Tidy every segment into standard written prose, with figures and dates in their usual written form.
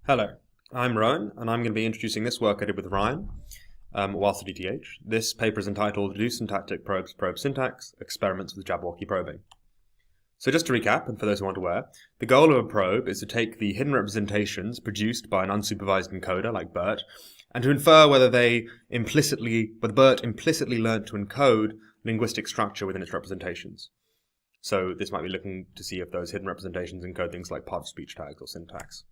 Hello, I'm Rowan, and I'm going to be introducing this work I did with Ryan whilst at ETH. This paper is entitled Do Syntactic Probes Probe Syntax? Experiments with Jabberwocky Probing. So just to recap, and for those who aren't aware, the goal of a probe is to take the hidden representations produced by an unsupervised encoder like BERT, and to infer whether BERT implicitly learned to encode linguistic structure within its representations. So this might be looking to see if those hidden representations encode things like part-of-speech tags or syntax.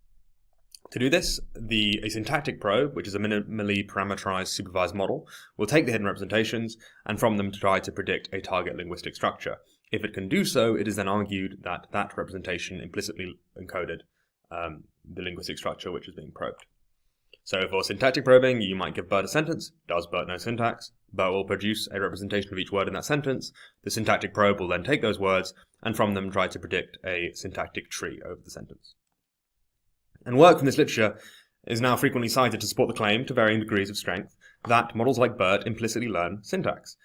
To do this, a syntactic probe, which is a minimally parameterized supervised model, will take the hidden representations and from them try to predict a target linguistic structure. If it can do so, it is then argued that that representation implicitly encoded the linguistic structure which is being probed. So for syntactic probing, you might give BERT a sentence. Does BERT know syntax? BERT will produce a representation of each word in that sentence. The syntactic probe will then take those words and from them try to predict a syntactic tree over the sentence. And work from this literature is now frequently cited to support the claim, to varying degrees of strength, that models like BERT implicitly learn syntax.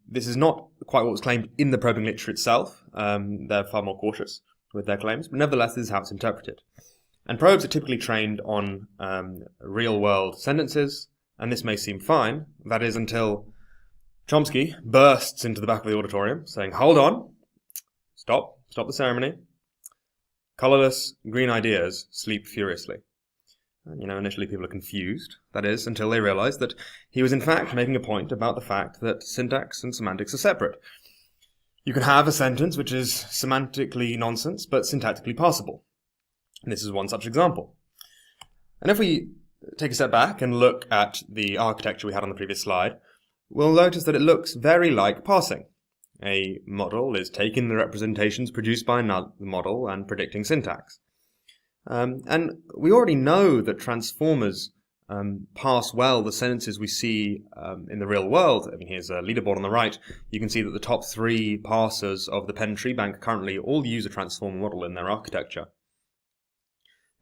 This is not quite what was claimed in the probing literature itself. They're far more cautious with their claims, but nevertheless this is how it's interpreted. And probes are typically trained on real-world sentences, and this may seem fine, that is until Chomsky bursts into the back of the auditorium saying, "Hold on, stop the ceremony. Colourless, green ideas sleep furiously." And, initially people are confused, that is, until they realise that he was in fact making a point about the fact that syntax and semantics are separate. You can have a sentence which is semantically nonsense, but syntactically passable. And this is one such example. And if we take a step back and look at the architecture we had on the previous slide, we'll notice that it looks very like parsing. A model is taking the representations produced by another model and predicting syntax. And we already know that transformers parse well the sentences we see in the real world. I mean, here's a leaderboard on the right. You can see that the top 3 parsers of the Penn Tree Bank currently all use a transformer model in their architecture.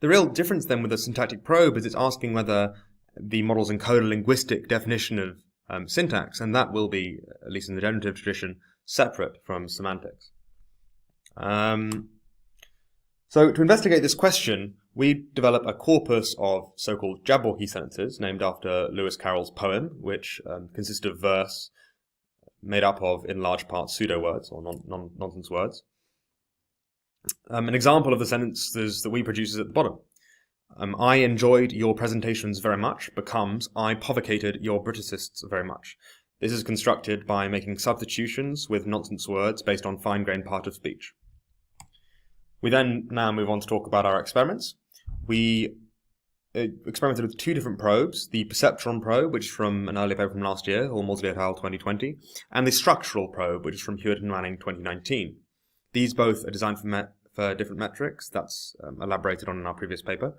The real difference then with a syntactic probe is it's asking whether the models encode a linguistic definition of syntax, and that will be, at least in the generative tradition, separate from semantics. So to investigate this question, we develop a corpus of so-called Jabberwocky sentences named after Lewis Carroll's poem, which consisted of verse made up of, in large part, pseudo-words or nonsense words. An example of the sentences that we produce is at the bottom. I enjoyed your presentations very much becomes I provocated your Briticists very much. This is constructed by making substitutions with nonsense words based on fine-grained part of speech. We then now move on to talk about our experiments. We experimented with 2 different probes, the perceptron probe, which is from an earlier paper from last year, or Mauslay et al. 2020, and the structural probe, which is from Hewitt and Manning 2019. These both are designed for different metrics. That's elaborated on in our previous paper,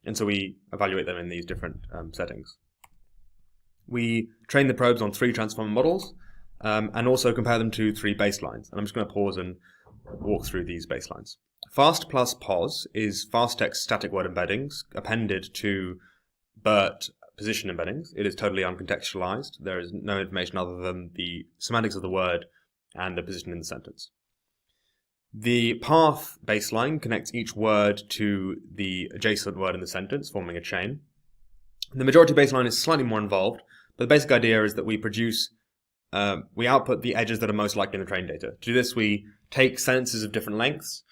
and so we evaluate them in these different settings. We train the probes on 3 transformer models, and also compare them to 3 baselines. And I'm just going to pause and walk through these baselines. Fast plus pos is fast text static word embeddings appended to BERT position embeddings. It is totally uncontextualized. There is no information other than the semantics of the word and the position in the sentence. The path baseline connects each word to the adjacent word in the sentence, forming a chain. The majority baseline is slightly more involved, but the basic idea is that we output the edges that are most likely in the training data. To do this, we take sentences of different lengths,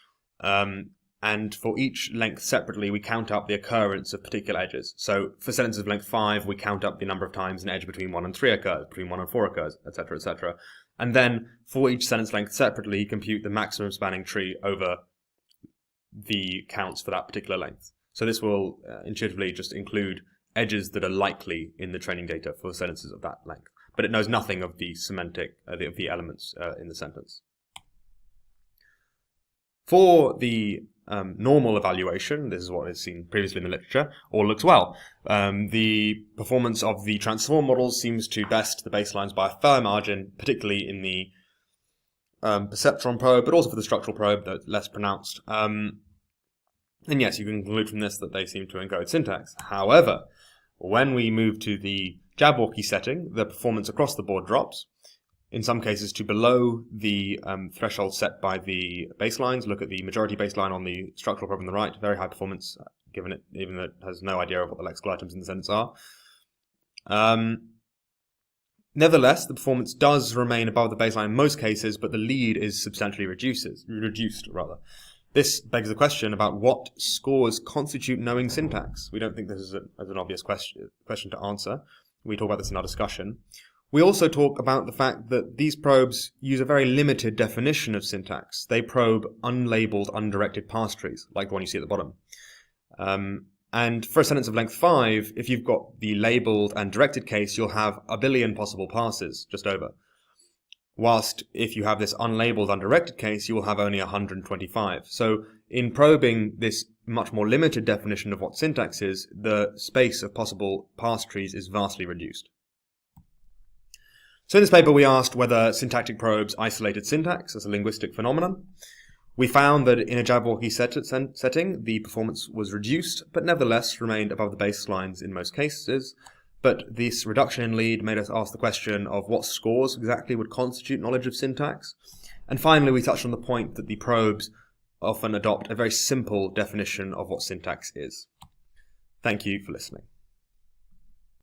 and for each length separately, we count up the occurrence of particular edges. So for sentences of length 5, we count up the number of times an edge between 1 and 3 occurs, between 1 and 4 occurs, etc., etc. And then, for each sentence length separately, compute the maximum spanning tree over the counts for that particular length. So this will intuitively just include edges that are likely in the training data for sentences of that length. But it knows nothing of the semantic, of the elements in the sentence. For the normal evaluation, this is what is seen previously in the literature, all looks well. The performance of the transform models seems to best the baselines by a fair margin, particularly in the perceptron probe, but also for the structural probe, though less pronounced. And yes, you can conclude from this that they seem to encode syntax. However, when we move to the Jabberwocky setting, the performance across the board drops. in some cases to below the threshold set by the baselines. Look at the majority baseline on the structural probe on the right, very high performance, even though it has no idea of what the lexical items in the sentence are. Nevertheless, the performance does remain above the baseline in most cases, but the lead is substantially reduced. This begs the question about what scores constitute knowing syntax. We don't think this is an obvious question to answer. We talk about this in our discussion. We also talk about the fact that these probes use a very limited definition of syntax. They probe unlabeled, undirected parse trees, like the one you see at the bottom. And for a sentence of length 5, if you've got the labeled and directed case, you'll have a billion possible parses, just over. Whilst if you have this unlabeled, undirected case, you will have only 125. So in probing this much more limited definition of what syntax is, the space of possible parse trees is vastly reduced. So in this paper, we asked whether syntactic probes isolated syntax as a linguistic phenomenon. We found that in a Jabberwocky setting, the performance was reduced, but nevertheless remained above the baselines in most cases. But this reduction in lead made us ask the question of what scores exactly would constitute knowledge of syntax. And finally, we touched on the point that the probes often adopt a very simple definition of what syntax is. Thank you for listening.